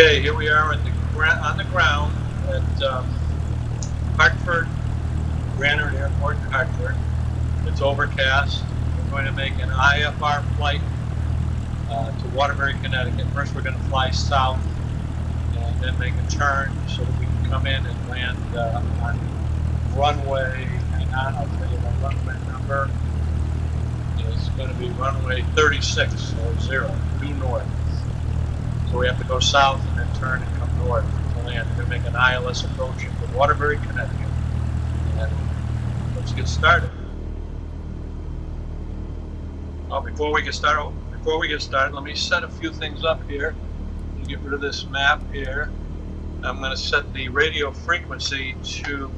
Okay, here we are at on the ground at Hartford, Granard Airport in Hartford. It's overcast. We're going to make an IFR flight to Waterbury, Connecticut. First we're going to fly south and then make a turn so that we can come in and land on runway, hang on, I'll tell you the runway number. It's going to be runway 36, or 0, due north. So we have to go south and then turn and come north to land. We're going to make an ILS approach into Waterbury, Connecticut. And let's get started. Oh, before we get started, let me set a few things up here. Get rid of this map here. I'm going to set the radio frequency to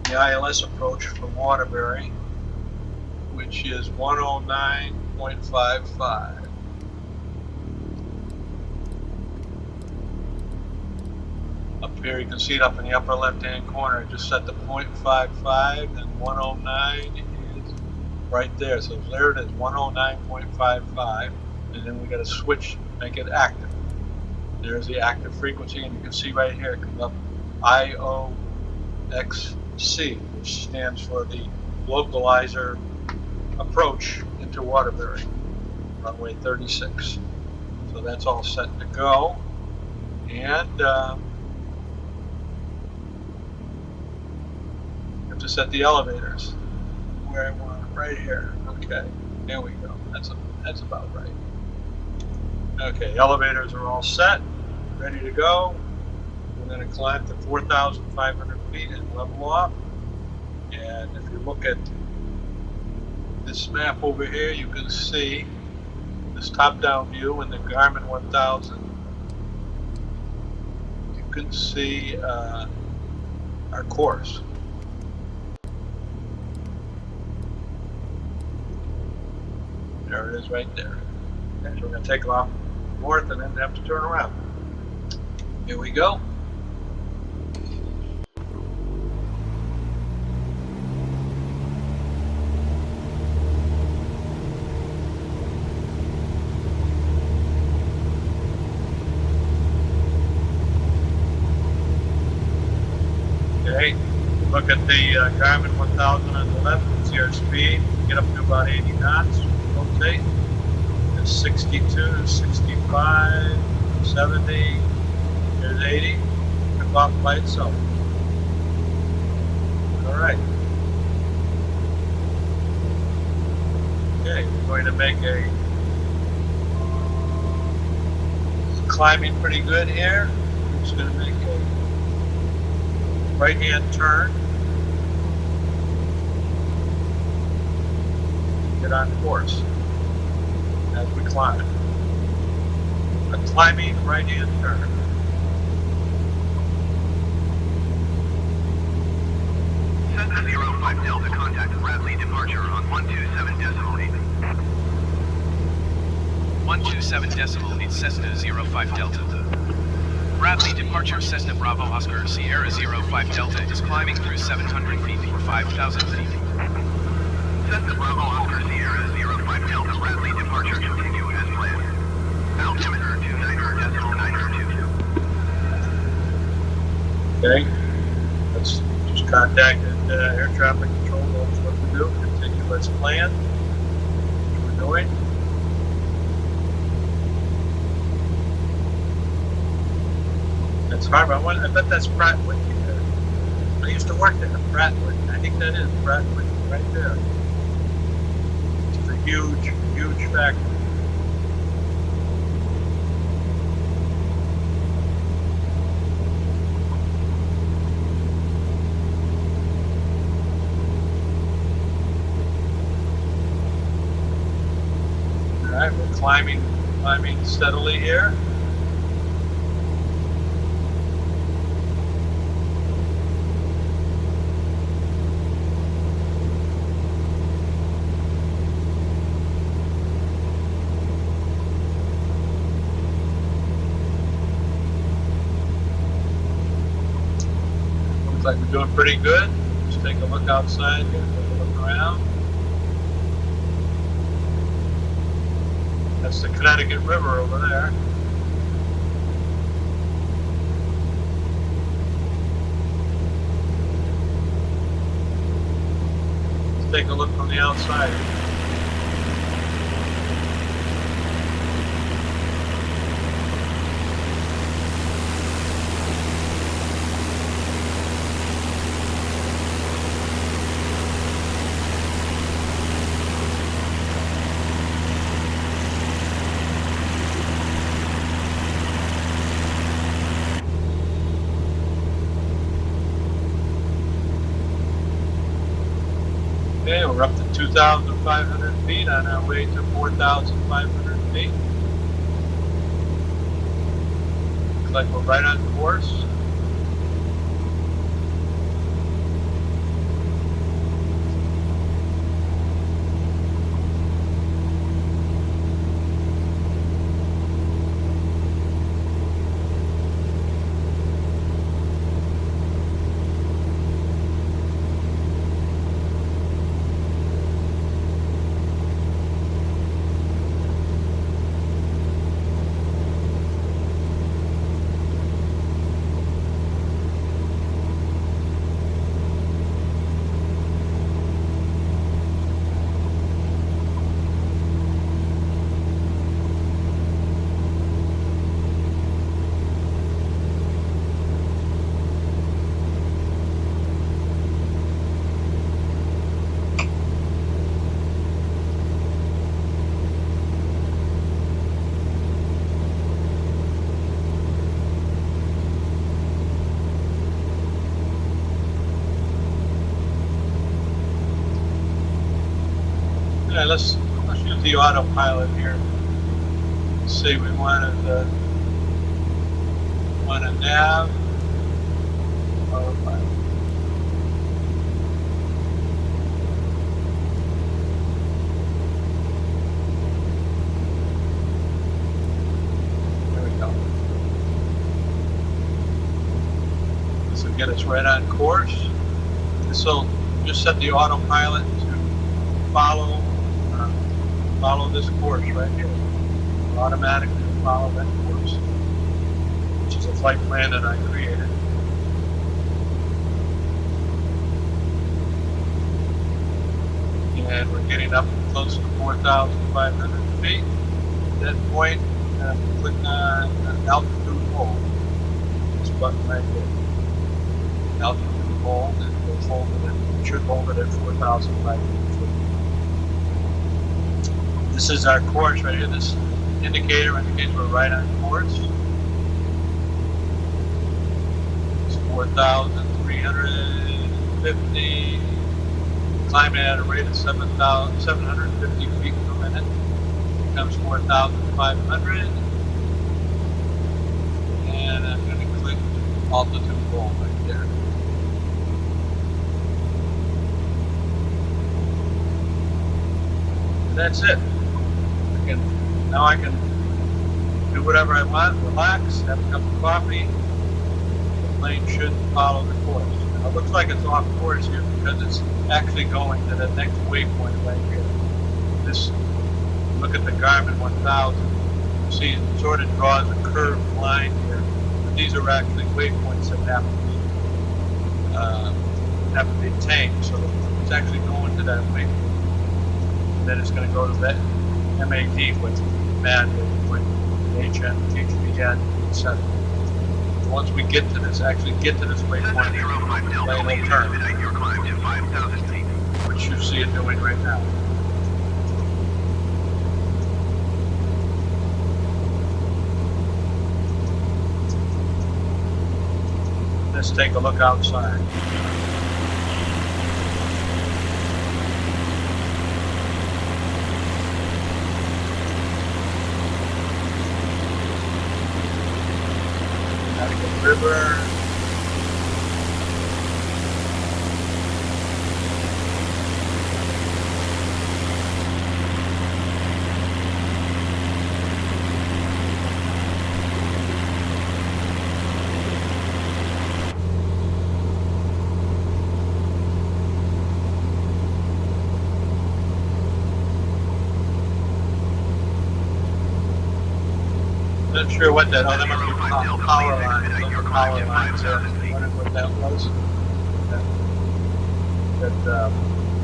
the ILS approach from Waterbury, which is 109.55. Up here, you can see it up in the upper left-hand corner. I just set the 0.55, and 109 is right there. So there it is, 109.55, and then we got to switch, make it active. There's the active frequency, and you can see right here it comes up IOXC, which stands for the localizer approach into Waterbury, runway 36. So that's all set to go, and have to set the elevators where I want it, right here. Okay, there we go. That's about right. Okay, elevators are all set, ready to go. We're going to climb to 4,500 feet and level off. And if you look at this map over here, you can see this top-down view in the Garmin 1000. You can see our course. There it is right there. Okay, so we're going to take off north and then have to turn around. Here we go. Okay, look at the Garmin 1000 on the left. See our speed. Get up to about 80 knots. Rotate. 62, 65, 70, here's 80, took off by itself. Alright. Okay, we're going to make a climbing pretty good here. We're just going to make a right-hand turn. Get on course as we climb. A climbing right-hand turn. Cessna 05 Delta, contact Bradley, departure on 127.8. 127.8 Cessna 05 Delta. Bradley, departure Cessna Bravo Oscar Sierra 05 Delta is climbing through 700 feet for 5,000 feet. Cessna Bravo Oscar Sierra 05 Delta, Bradley, departure continue as planned. Altimeter 29.902. Okay, let's just contact air traffic control, knows what to do. Continue as planned. What we're doing. That's Hartford. I bet that's Pratt Whitney there. I used to work there, Pratt Whitney. I think that is Pratt Whitney right there. It's a huge, huge factory. All right, we're climbing steadily here. Looks like we're doing pretty good. Let's take a look outside here, take a look around. That's the Connecticut River over there. Let's take a look from the outside. Okay, we're up to 2,500 feet on our way to 4,500 feet. Looks like we're right on course. Yeah, let's use the autopilot here. Let's see, we want to nav autopilot. There we go. This will get us right on course. This will just set the autopilot to follow this course right here. It'll automatically follow that course, which is a flight plan that I created. And we're getting up close to 4,500 feet. At that point, click on altitude hold. This button right here. Altitude hold, and we'll hold it. It should hold it at 4,500 feet. This is our course right here. This indicator indicates we're right on course. It's 4,350. Climbing at a rate of 750 feet per minute. Becomes 4,500. And I'm going to click altitude hold right there. And that's it. Now I can do whatever I want, relax, have a cup of coffee. The plane should follow the course. Now, it looks like it's off course here because it's actually going to the next waypoint right here. This, look at the Garmin 1000. You see it sort of draws a curved line here. But these are actually waypoints that have to be tamed. So it's actually going to that waypoint. And then it's going to go to that MAD, which is MAD, HN, HBN, etc. Once we get to this, waypoint, the plane will turn, which you see it doing right now. Let's take a look outside. River. Not sure what that, oh, that must be 05 Delta, power please lines, exit at your those are climb power to lines there. 5,000 feet. Wondering what that was. That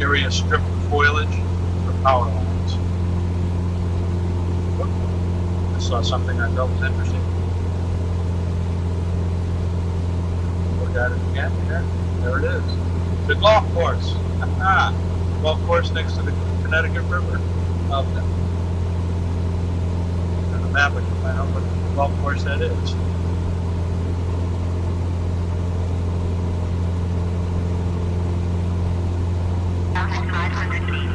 area strip of foliage for power lines. Whoop. I saw something I thought was interesting. Look at it again, yeah, there it is. The golf course. Aha! Golf course next to the Connecticut River. Out there. On the map I can find out what golf course that is. Altitude 500 feet.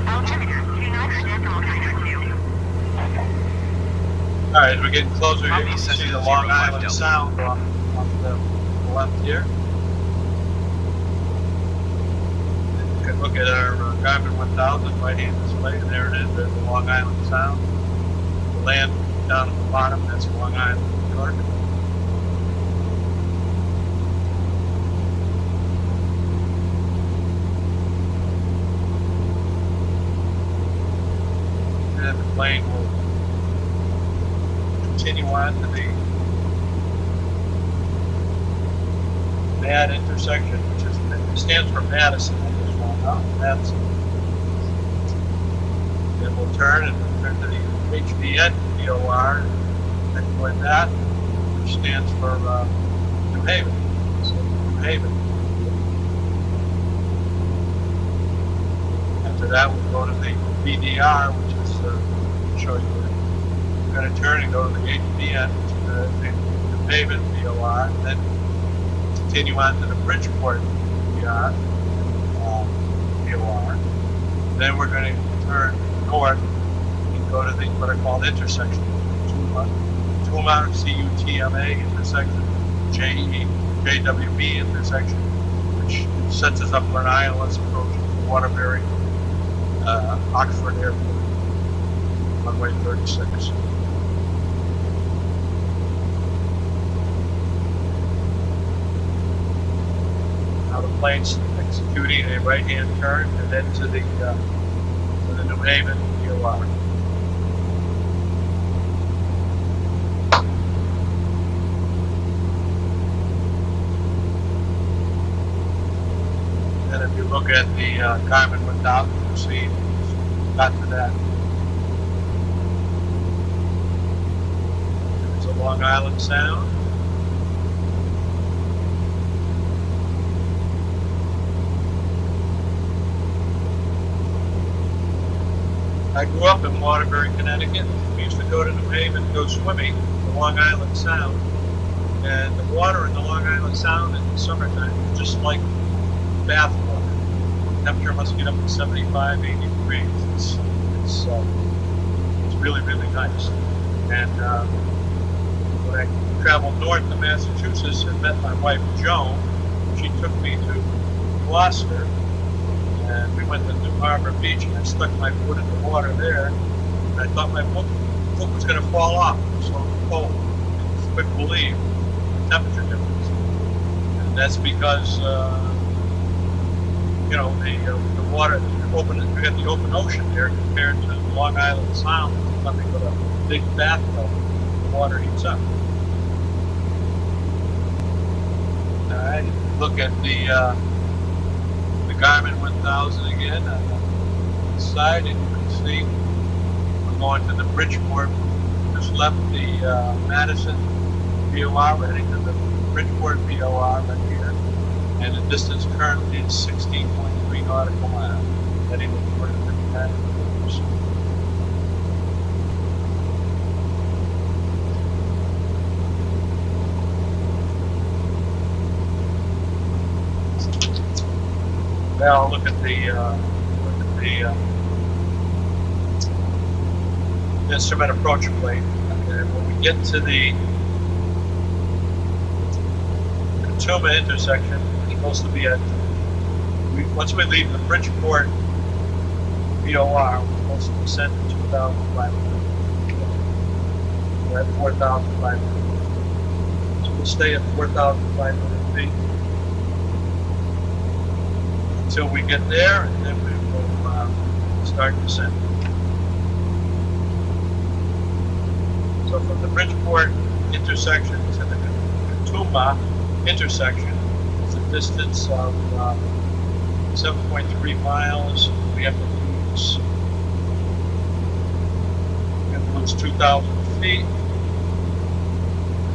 Altimeter 29.2. Alright, as we're getting closer here, Copy, you can see Cessna the Long 05 Island Delta. Sound off the left here. You can look at our Garmin 1000 right-hand display, and there it is. There's the Long Island Sound. The land down at the bottom, that's Long Island, New York. And the plane will continue on to the MAD intersection, which is, it stands for Madison. I just found out, Madison. Then we'll turn and return to the HBN VOR, and avoid that, which stands for New Haven. So New Haven. After that, we'll go to the BDR, which is I'll show you. We're going to turn and go to the HBN, which is the New Haven VOR, and then continue on to the Bridgeport VOR. Then we're going to turn north and go to the what are called intersections. Tuma, CUTMA intersection, JWB intersection, which sets us up for an ILS approach to Waterbury, Oxford Airport, runway 36. Now the plane's executing a right-hand turn and then to the New Haven VOR. And if you look at the Garmin 1000, you'll see it's got to that. There's a Long Island Sound. I grew up in Waterbury, Connecticut. We used to go to New Haven, go swimming, the Long Island Sound. And the water in the Long Island Sound in the summertime is just like bath water. Temperature must get up to 75, 80 degrees. It's really, really nice. And when I traveled north to Massachusetts and met my wife Joan, she took me to Gloucester. And we went to New Harbor Beach, and I stuck my foot in the water there, and I thought my foot was going to fall off. It was so cold. You couldn't believe the temperature difference. And that's because, you know, the water, you got the open ocean there compared to Long Island Sound. It's nothing but a big bathtub. The water heats up. All right, look at the Garmin 1000 again on the side, and you can see we're going to the Bridgeport. Just left the Madison VOR, we're heading to the Bridgeport VOR right here, and the distance currently is 16.3 nautical miles, heading to 259 kilometers. Now look at the instrument approach plate. And when we get to the Tuma intersection, we're supposed to be at. Once we leave the Bridgeport VOR, we're supposed to descend to 2,500. We're at 4,500. So we'll stay at 4,500 feet until we get there, and then we will start descending. So from the Bridgeport intersection to the Katuma intersection, it's a distance of 7.3 miles. We have to lose 2,000 feet.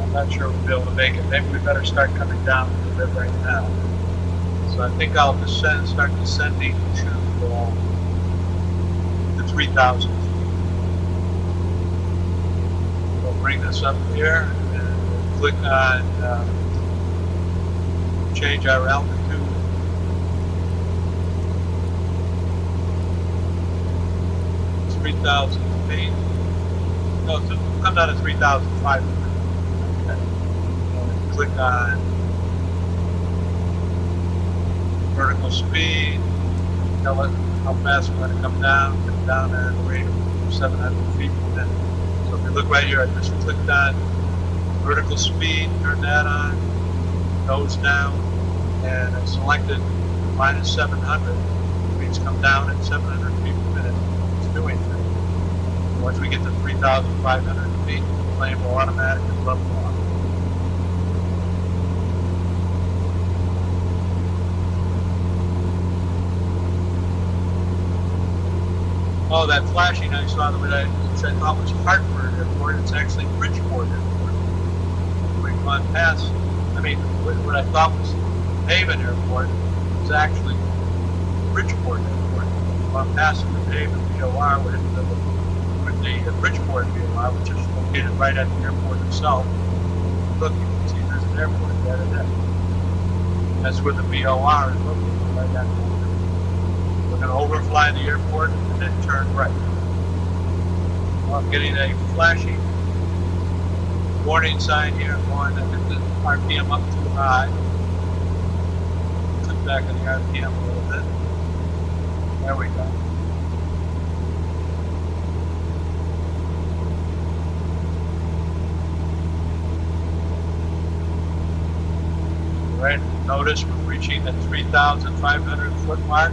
I'm not sure we'll be able to make it. Maybe we better start coming down a little bit right now. So I think I'll start descending to the 3,000 feet. We'll bring this up here and click on change our altitude. It's 3,000 feet. No, come down to 3,500. Okay. And click on vertical speed. Tell it how fast we're going to come down at a rate of 700 feet per minute. So if you look right here, I just clicked on vertical speed, turn that on, nose down, and I selected minus 700. It means come down at 700 feet per minute. It's doing that. Once we get to 3,500 feet, the plane will automatically level off. Oh, that flashing I saw which I thought was Hartford Airport, it's actually Bridgeport Airport. We've gone past, what I thought was Haven Airport is actually Bridgeport Airport. We've gone past the Haven VOR with the Bridgeport VOR, which is located right at the airport itself. Look, you can see there's an airport right there. That's where the VOR is located, right at the airport. We're going to overfly the airport and then turn right. Well, I'm getting a flashing warning sign here going to get the RPM up too high. Click back on the RPM a little bit. There we go. Right, notice we're reaching the 3,500 foot mark,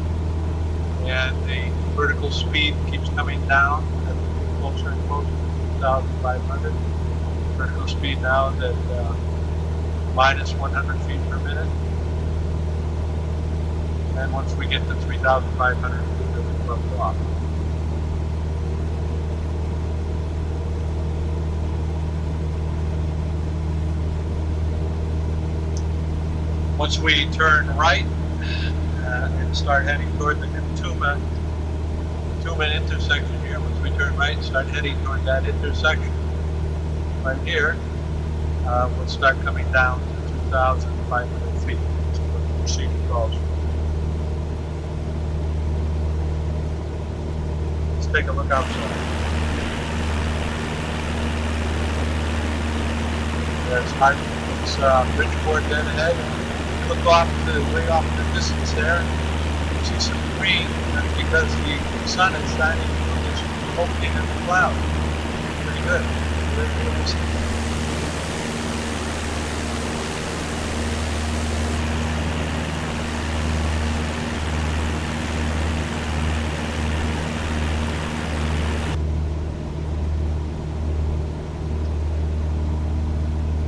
and the vertical speed keeps coming down as we get closer and closer to 2,500. Vertical speed now is at minus 100 feet per minute. And once we get to 3,500 feet, it'll level off. Once we turn right and start heading toward the Katuma intersection here, once we turn right and start heading toward that intersection right here, we'll start coming down to 2,500 feet. That's what the procedure calls for. Let's take a look outside. There's Hartford, it's Bridgeport dead ahead. Look way off in the distance there, you see some green, and because the sun is shining through this opening in the cloud. Pretty good. Very nice.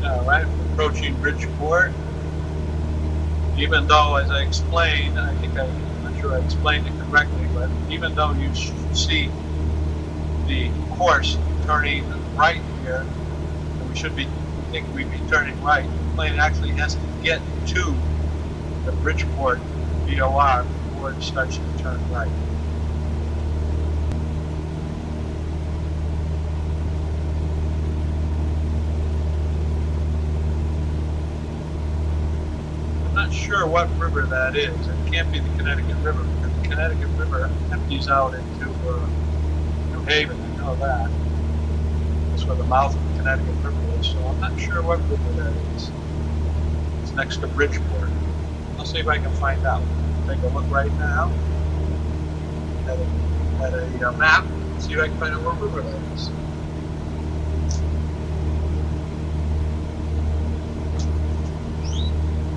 All right, we're approaching Bridgeport. Even though, as I explained, I'm not sure I explained it correctly, but even though you see the course turning right here, and we'd be turning right, the plane actually has to get to the Bridgeport VOR before it starts to turn right. I'm not sure what river that is. It can't be the Connecticut River, because the Connecticut River empties out into New Haven. I know that. That's where the mouth of the Connecticut River is. So I'm not sure what river that is. It's next to Bridgeport. I'll see if I can find out. Take a look right now at a map. See if I can find out what river that is.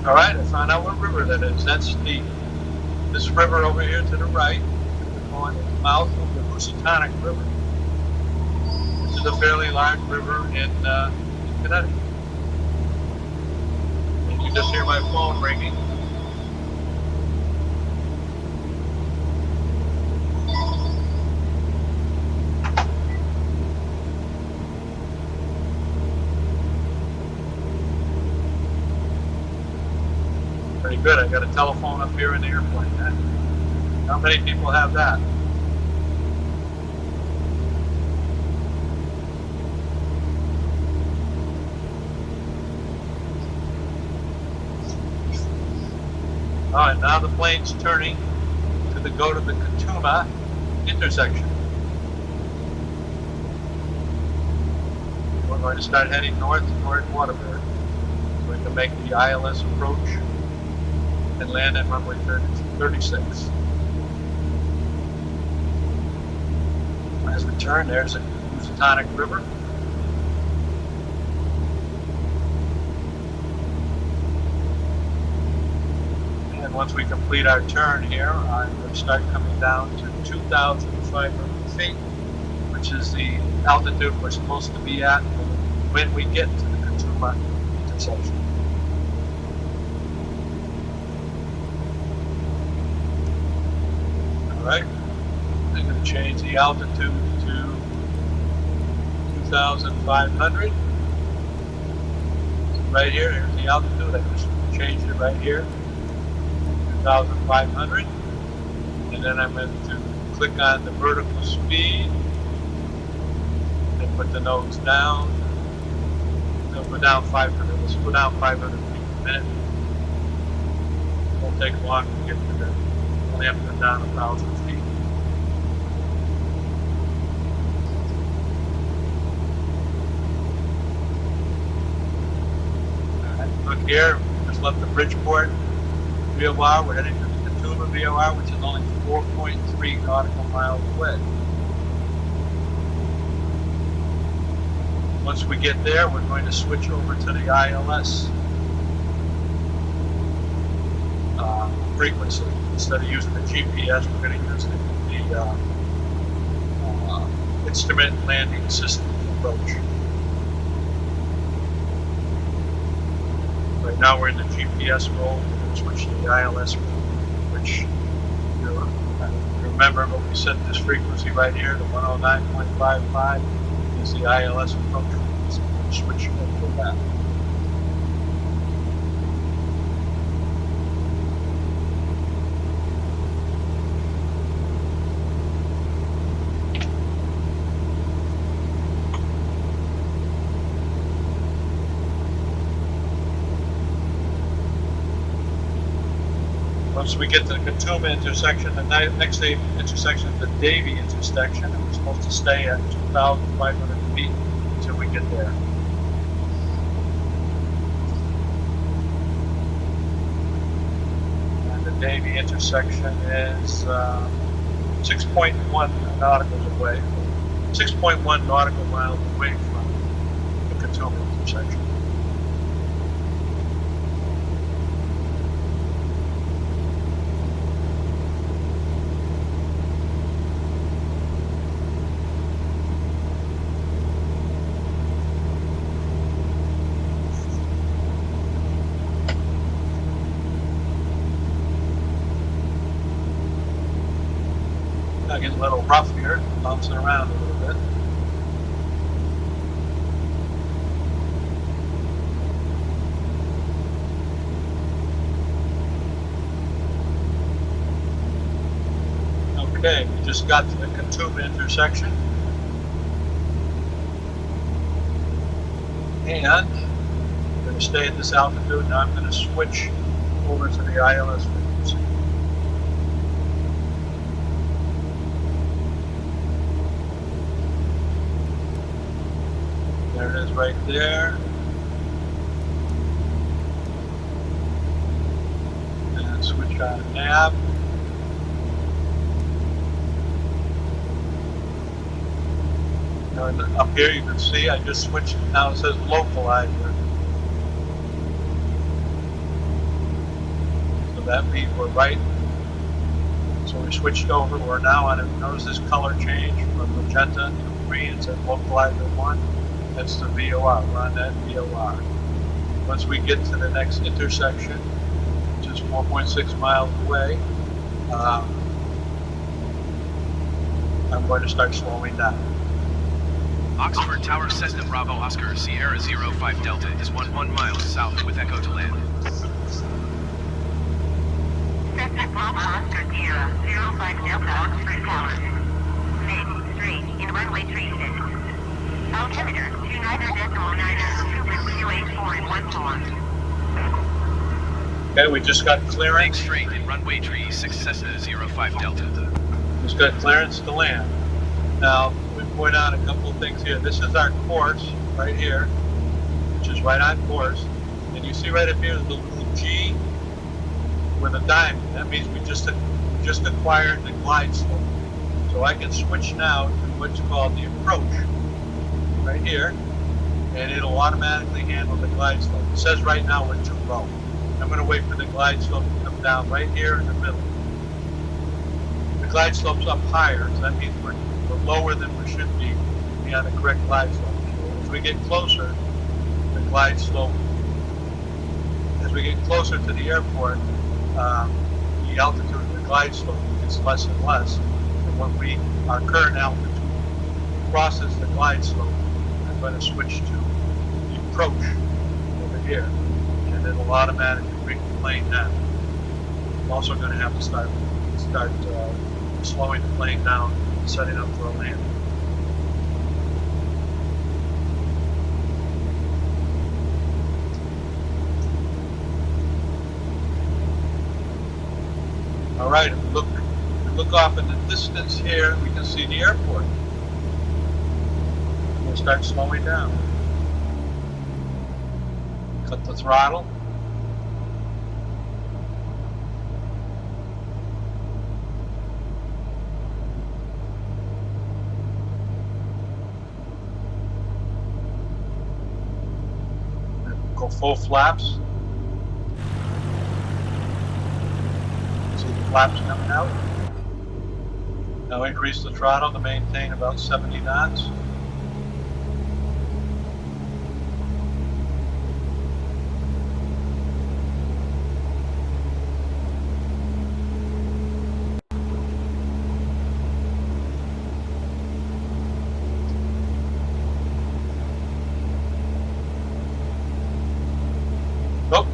All right, I found out what river that is. That's this river over here to the right, on the mouth of the Housatonic River. This This is a fairly large river in Connecticut. And you just hear my phone ringing. Pretty good. I got a telephone up here in the airplane. Not many people have that. All right, now the plane's turning to go to the Katuma intersection. We're going to start heading north toward Waterbury. So we can make the ILS approach and land at runway 36. As we turn, there's the Housatonic River. And once we complete our turn here, I'm going to start coming down to 2,500 feet, which is the altitude we're supposed to be at when we get to the Katuma intersection. Right, I'm going to change the altitude to 2,500. Right here, here's the altitude. I just changed it right here, 2,500. And then I'm going to click on the vertical speed and put the nose down. We'll go down 500. Let's go down 500 feet a minute. It won't take long to get to there. Only have to go down 1,000 feet. Look here, just left the Bridgeport VOR. We're heading to the Katuma VOR, which is only 4.3 nautical miles away. Once we get there, we're going to switch over to the ILS frequency. Instead of using the GPS, we're going to use the instrument landing system approach. Right now we're in the GPS mode. We're going to switch to the ILS mode, which you remember when we set this frequency right here, the 109.55 is the ILS approach frequency. We'll switch over to that. Once we get to the Katuma intersection, the next intersection is the Davie intersection, and we're supposed to stay at 2,500 feet until we get there. And the Davie intersection is 6.1 nautical away, 6.1 nautical miles away from the Katuma intersection. Getting a little rough here, bouncing around a little bit. Okay, we just got to the Katuma intersection. And I'm going to stay at this altitude. Now I'm going to switch over to the ILS frequency. There it is right there. And switch on nav. Now up here you can see I just switched, now it says localizer. So that means we're right. So we switched over, we're now on it. Notice this color change from magenta to green, it says localizer 1. That's the VOR. We're on that VOR. Once we get to the next intersection, which is 4.6 miles away, I'm going to start slowing down. Oxford Tower Cessna Bravo Oscar Sierra 05 Delta is 11 miles south with Echo to land. Cessna Bravo Oscar Sierra 05 Delta Oxford Tower. Make straight in runway 36. Altimeter 29.9 Okay, we just got Make clearance. straight in runway 36 Cessna 05 Delta. Just got clearance to land. Now, we point out a couple of things here. This is our course right here, which is right on course. And you see right up here the little G with a diamond. That means we just acquired the glide slope. So I can switch now to what's called the approach right here, and it'll automatically handle the glide slope. It says right now we're too low. I'm going to wait for the glide slope to come down right here in the middle. The glide slope's up higher, so that means we're lower than we should be to be on the correct glide slope. So as we get closer, the glide slope, as we get closer to the airport, the altitude of the glide slope gets less and less. And when our current altitude crosses the glide slope, I'm going to switch to the approach over here, and it'll automatically bring the plane down. I'm also going to have to start slowing the plane down, setting up for a landing. All right, if we look off in the distance here, we can see the airport. We'll start slowing down. Cut the throttle. Go full flaps. See the flaps coming out. Now increase the throttle to maintain about 70 knots. Oh,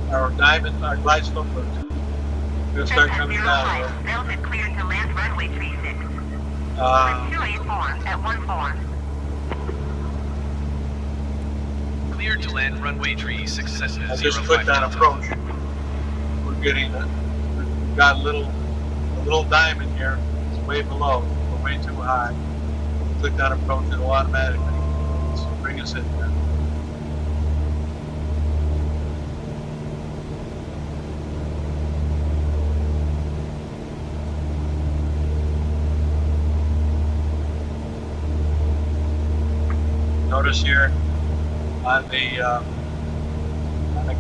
our glide slope will start coming down. Delta cleared to land runway 36. With 284 at 14. Cleared to land runway 36 Cessna I just 05 clicked on Delta. approach. We've got a little diamond here. It's way below. We're way too high. Click on approach, it'll automatically bring us in there. Notice here on the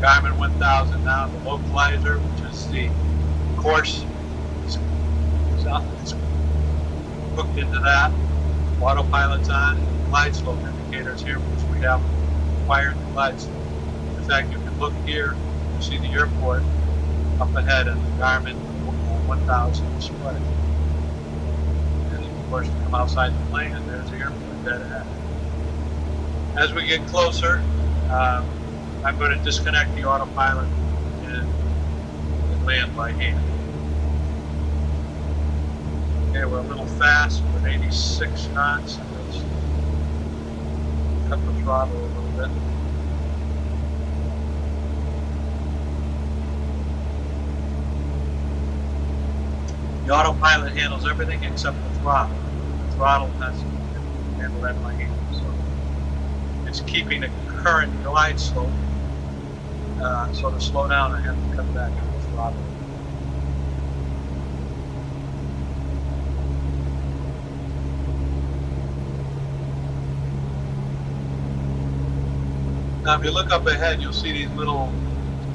Garmin 1000 now, the localizer, which is the course, is hooked into that. Autopilot's on, and the glide slope indicators here, which we have acquired the glide slope. In fact, you can look here, you see the airport up ahead in the Garmin 1000 display. And of course, you come outside the plane, and there's the airport dead ahead. As we get closer, I'm going to disconnect the autopilot and land by hand. Okay, we're a little fast. We're at 86 knots. Let's cut the throttle a little bit. The autopilot handles everything except the throttle. The throttle has to handle that by hand. So it's keeping the current glide slope. So to slow down, I have to cut back on the throttle. Now, if you look up ahead, you'll see these little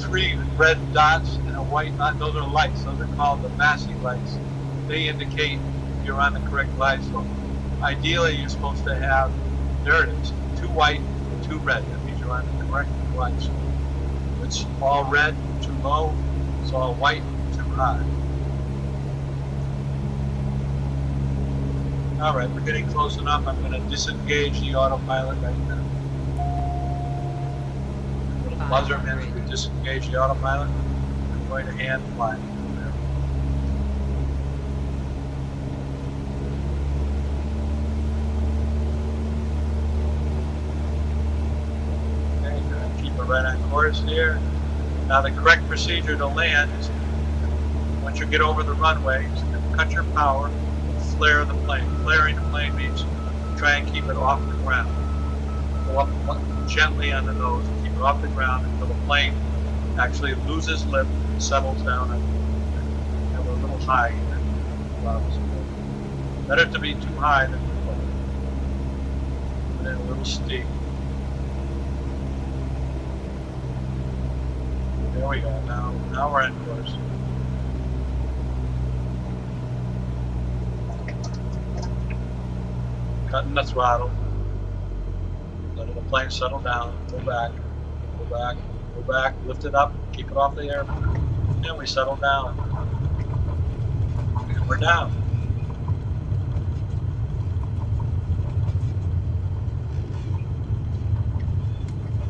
3 red dots and a white dot. Those are lights. Those are called the Massey lights. They indicate you're on the correct glide slope. ideally you're supposed to have, there it is, 2 white and 2 red. That means you're on the correct flight school. It's all red, too low. It's all white, too high. All right, we're getting close enough. I'm going to disengage the autopilot right now. Little buzzer means we disengage the autopilot. I'm going to hand fly. Okay, going to keep it right on course here. Now the correct procedure to land is, once you get over the runway, is to cut your power and flare the plane. Flaring the plane means try and keep it off the ground. Go up gently on the nose and keep it off the ground until the plane actually loses lift and settles down and we're a little high here. Better to be too high than too low. And then a little steep. There we go. Now we're in course. Cutting the throttle. Letting the plane settle down. Go back. Go back. Go back. Lift it up. Keep it off the air. And we settle down. And we're down.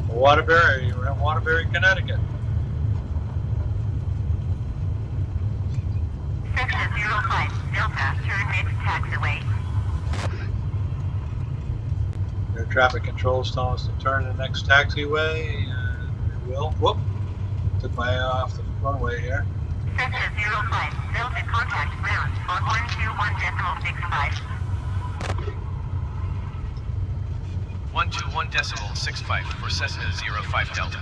Waterbury. We're in Waterbury, Connecticut. Cessna 05 Delta, turn mid-taxiway. Air traffic control is telling us to turn the next taxiway, and we will. Whoop! Took my eye off the runway here. Cessna 05 Delta, contact ground on 121.65. 121.65 for Cessna 05 Delta.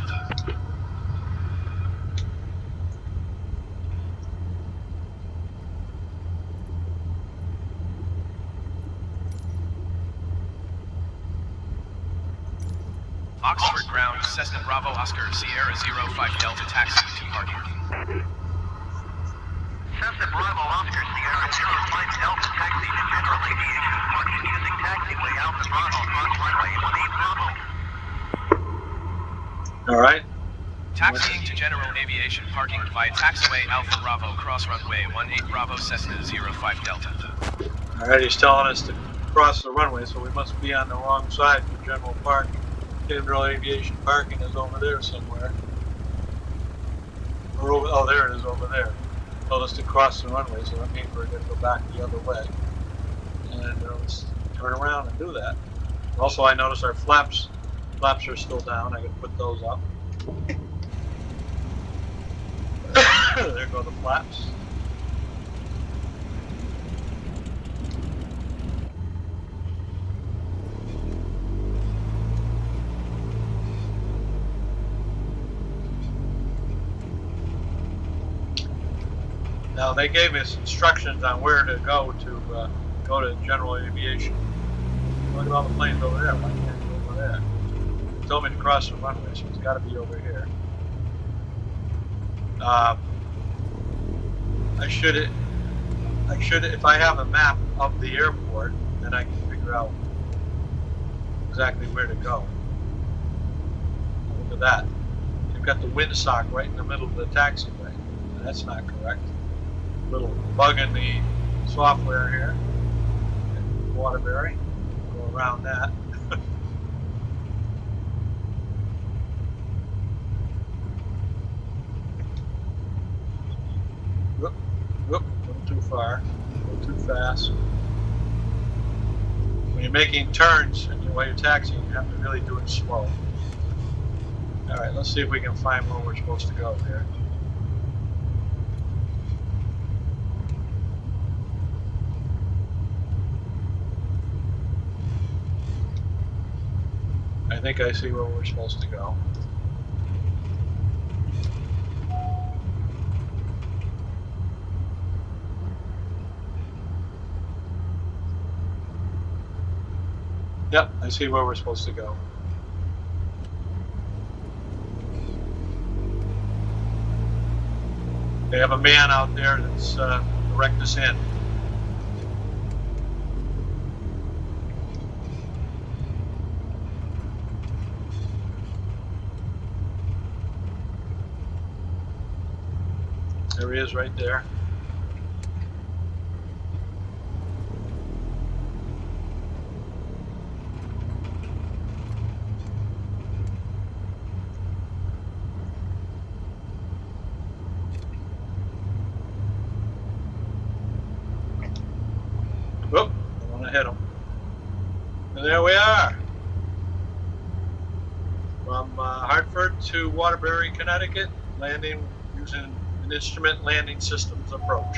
Oxford ground, Cessna Bravo Oscar Sierra 05 Delta taxi to parking. Cessna Bravo Oscar Sierra 05 Delta taxi to general aviation parking using taxiway Alpha Bravo cross runway 18 Bravo. All right. Taxiing to general aviation parking via taxiway Alpha Bravo cross runway 18 Bravo Cessna 05 Delta. All right, he's telling us to cross the runway, so we must be on the wrong side for general parking. General aviation parking is over there somewhere. Or over, oh, there it is over there. Told us to cross the runway, so that means we're going to go back the other way. And let's turn around and do that. Also, I notice our flaps are still down. I can put those up. There go the flaps. Now they gave us instructions on where to go to general aviation. Look at all the planes over there. Why can't it go over there? They told me to cross the runway, so it's got to be over here. I should, if I have a map of the airport, then I can figure out exactly where to go. Look at that. They've got the windsock right in the middle of the taxiway. That's not correct. Little bug in the software here in Waterbury. Go around that. Whoop, whoop, a little too far, a little too fast. When you're making turns and while you're taxiing, you have to really do it slow. All right, let's see if we can find where we're supposed to go here. I think I see where we're supposed to go. Yep, I see where we're supposed to go. They have a man out there that's direct us in. There he is right there. Whoop, I want to hit him. And there we are. From Hartford to Waterbury, Connecticut, landing using an instrument landing systems approach.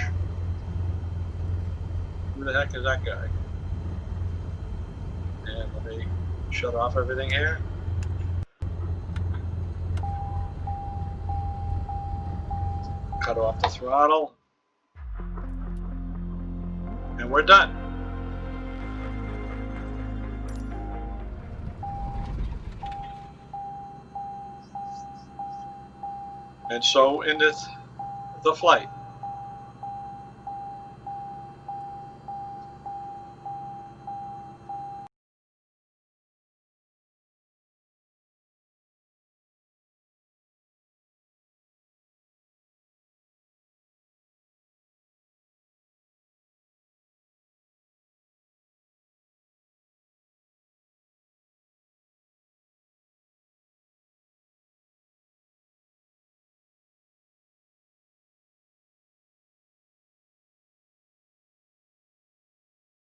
Who the heck is that guy? And let me shut off everything here. Cut off the throttle. And we're done. And so endeth the flight.